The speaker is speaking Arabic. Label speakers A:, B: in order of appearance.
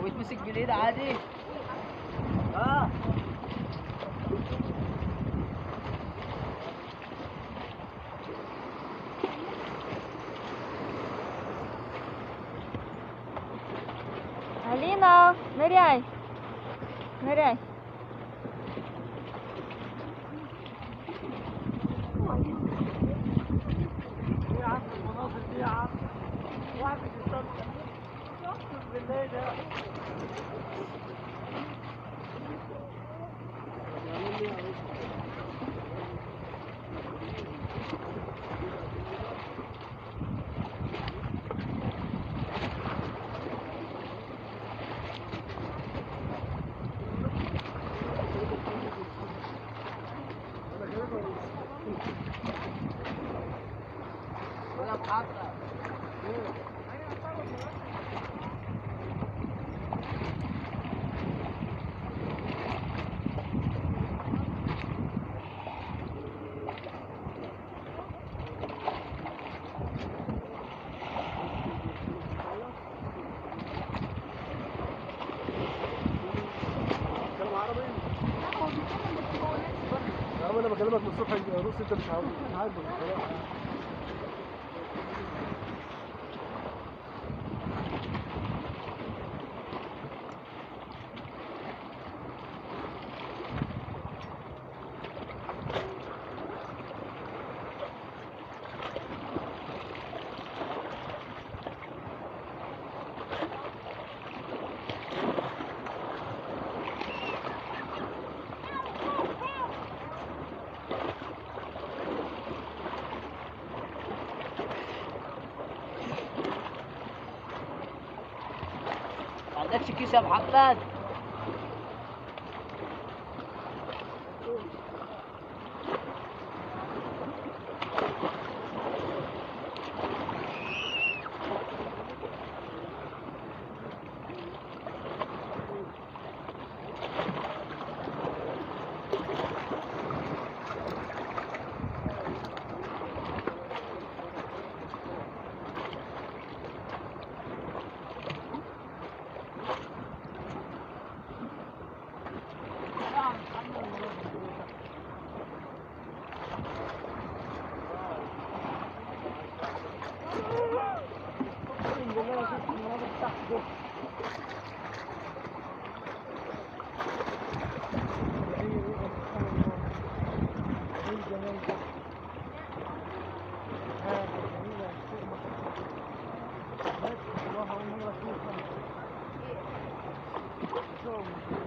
A: ويتمسك بالايد عادي. اه
B: Алина, ныряй. Ныряй.
A: يا عم المناظر دي يا عم، واحد يستمتع اقسم بالله ده. ولا محطة.
C: انا بكلمك من الصبح روسي انت مش عارف
A: ما عندكش كيس يا محمد؟
C: والله شفت المناظر تحت دول. ايه الجمال ده. هذا جميلة كتير ما شاء الله. بس والله أول مرة أشوفها. شوف